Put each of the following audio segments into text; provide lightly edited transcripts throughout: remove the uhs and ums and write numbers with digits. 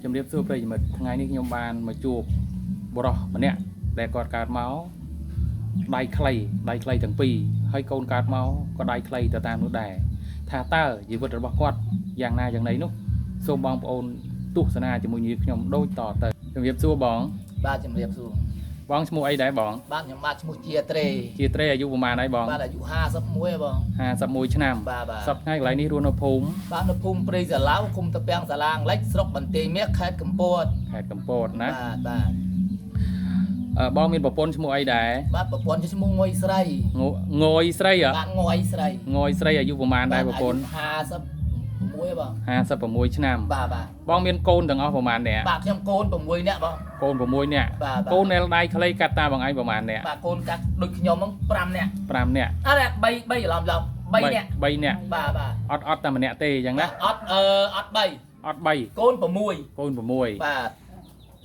ជំរាបសួរប្រិយមិត្តថ្ងៃនេះខ្ញុំបានមកជួបបុរសម្នាក់ដែលគាត់កើតមកដៃខ្លីទាំងពីរហើយកូនកើតមកក៏ដៃខ្លីទៅតាមនោះដែរថាតើជីវិតរបស់គាត់យ៉ាងណាយ៉ាងណីនោះសូមបងប្អូនទស្សនាជាមួយគ្នាខ្ញុំដូចតទៅជំរាបសួរបងបាទជំរាបសួរបងឈ្មោះអីដែរបងបាទខ្ញុំបាទឈ្មោះជាត្រេអាយុប្រហែលហើយបងបាទអាយុ51បង51ឆ្នាំសប្តាហ៍កន្លែងនេះរស់នៅភូមិបាទនៅភូមិព្រៃសាឡាវឃុំតាពាំងសាឡាងលិចស្រុកបន្ទាយមាសខេត្តកំពតណាបាទបងមានប្រពន្ធឈ្មោះអីដែរបាទប្រពន្ធឈ្មោះងុយស្រីងុយស្រីបាទងុយស្រីអាយុប្រហែលដែរប្រពន្ធ56បង56ឆ្នាំបាទបងមានកូនទាំងអស់ប្រហែលអ្នកបាទខ្ញុំកូន6នាក់បងកូន6នាក់កូននៅដៃខ្លីកាត់តាបងឯងប្រហែលអ្នកបាទកូនកាត់ដូចខ្ញុំហ្នឹង5នាក់អត់3ច្រឡំ3នាក់បាទអត់តែម្នាក់ទេអញ្ចឹងណាអត់3កូន6បាទ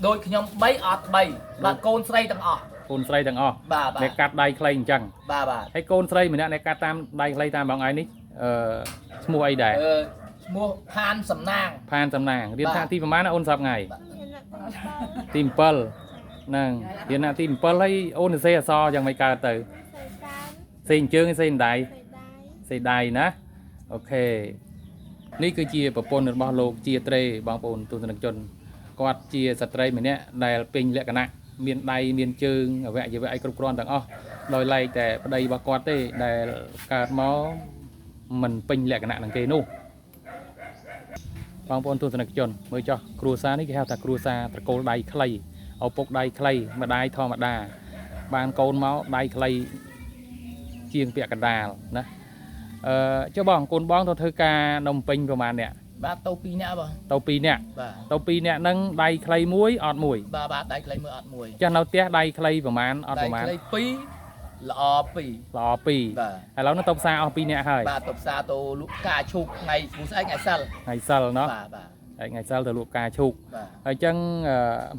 ដូចខ្ញុំ3អត់3បាទកូនស្រីទាំងអស់អ្នកកាត់ដៃខ្លីអញ្ចឹងបាទហើយកូនស្រីម្នាក់អ្នកកាត់តាមដៃខ្លីតាមបងឯងនេះឈ្មោះអីដែរឈ្មោះផានសំណាងរៀនថ្នាក់ទីប្រហែលអូនសប្ថ្ងៃទី7ហ្នឹងរៀនថ្នាក់ទី7ហើយអូនសេអសយ៉ាងមិនកើតទៅសេអញ្ជើងសេដៃសេដៃណាអូខេនេះគឺជាប្រពន្ធរបស់លោកជាត្រេបងប្អូនទស្សនិកជនគាត់ជាស្ត្រីម្នាក់ដែលពេញលក្ខណៈមានដៃមានជើងអវយវៈអីគ្រប់គ្រាន់ទាំងអស់ដោយឡែកតែប្តីរបស់គាត់ទេដែលកើតមកមិនពេញលក្ខណៈនឹងគេនោះបងប្អូនទស្សនិកជនមើលចុះគ្រួសារនេះគេហៅថាគ្រួសារត្រកូលដៃខ្លីឪពុកដៃខ្លីម្ដាយធម្មតាបានកូនមកដៃខ្លីជាងពាក់កណ្ដាលណាចុះបងកូនបងទៅធ្វើការនៅភ្នំពេញប្រហែលអ្នកបាទទៅ2នាក់បងទៅ2នាក់ហ្នឹងដៃខ្លីមួយអត់មួយបាទដៃខ្លីមួយអត់មួយចាស់នៅផ្ទះដៃខ្លីប្រហែលអត់ប្រហែលដៃខ្លី2ល្អ2ឥឡូវនោះទៅផ្សារអស់2នាក់ហើយបាទទៅផ្សារទៅលក់កាឈូកថ្ងៃស្អែកថ្ងៃសិលเนาะថ្ងៃសិលទៅលក់កាឈូកហើយអញ្ចឹង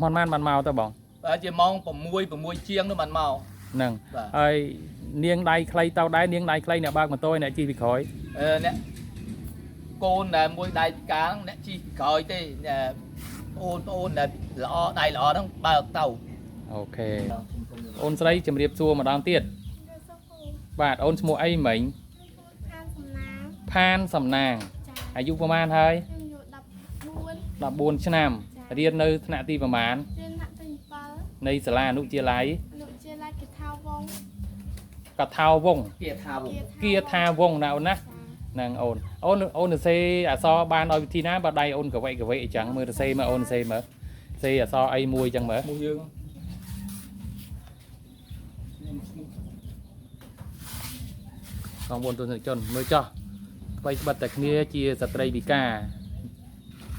មិនបានមកទៅបងបាទជាម៉ោង6ជាងនោះបានមកហ្នឹងហើយនាងដៃខ្លីទៅដែរនាងដៃខ្លីអ្នកបើកម៉ូតូអ្នកជិះពីក្រោយអ្នកកូនដែលមួយដៃកាងអ្នកជិះក្រោយទេប្អូនដែលល្អដៃល្អហ្នឹងបើកទៅអូខេអូនស្រីជំរាបសួរម្ដងទៀតបាទអូនឈ្មោះអីមិញផានសំណាងអាយុប្រហែលហើយ14ឆ្នាំរៀននៅថ្នាក់ទីប្រហែលនៃសាលាអនុជាលាយកថាវងគាថាវងណាអូនណាហ្នឹងអូនទៅសេអសបានឲ្យវិធីណាបើដៃអូនកវៃអញ្ចឹងមើលទៅសេមើលអូនសេមើលសេអសអីមួយអញ្ចឹងមើលយើងបងប្អូនទស្សនិកជនមើលចោះអ្វីស្បិតតែគ្នាជាស្ត្រីវិការ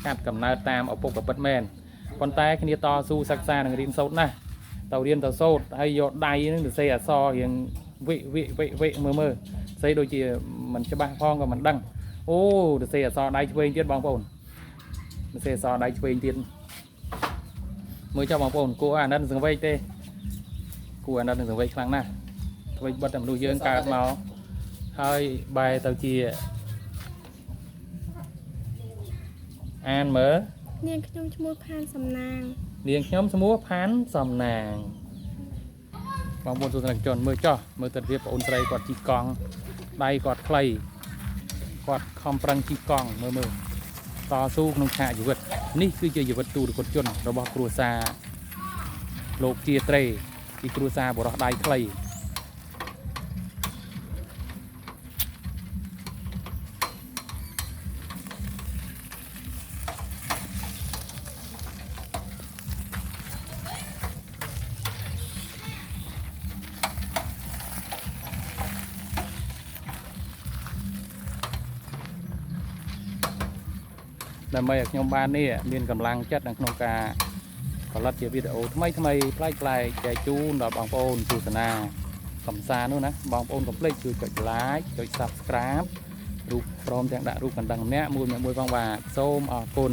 កាត់កំណើតតាមឪពុកប្រពន្ធមែនប៉ុន្តែគ្នាតស៊ូសិក្សានឹងរៀនសូត្រណាស់ទៅរៀនទៅសូត្រហើយយកដៃនឹងទៅសេអសរៀងវិមើលសេដូចជាមិនច្បាស់ផងក៏មិនដឹងអូទៅសេអសដៃឆ្វេងទៀតបងប្អូនទៅសេអសដៃឆ្វេងទៀតមើលចុះបងប្អូនគួរអាណិតសង្វេគទេគួរអាណិតនឹងសង្វេគខ្លាំងណាស់អ្វីបិទតែមនុស្សយើងកើតមកហើយបែរទៅជាអានមើលនាងខ្ញុំឈ្មោះផានសំណាងបងប្អូនទស្សនិកជនមើលចោះមើលទៅរៀបបងអូនស្រីគាត់ជីកង់ដៃគាត់ខ្លីគាត់ខំប្រឹងជីកង់មើលតស៊ូក្នុងឆាកជីវិតនេះគឺជាជីវិតទូរគតជនរបស់គ្រួសារលោកជាត្រេពីគ្រួសារបុរសដៃខ្លីដើម្បីឲ្យខ្ញុំបាននេះមានកម្លាំងចិត្តក្នុងការផលិតជាវីដេអូថ្មីប្លែកចែកជូនដល់បងប្អូនទស្សនាកំសាន្តនោះណាបងប្អូនកុំភ្លេចជួយចុច like ចុច subscribe រូបព្រមទាំងដាក់រូបកណ្ដឹងម្នាក់មួយផងបាទសូមអរគុណ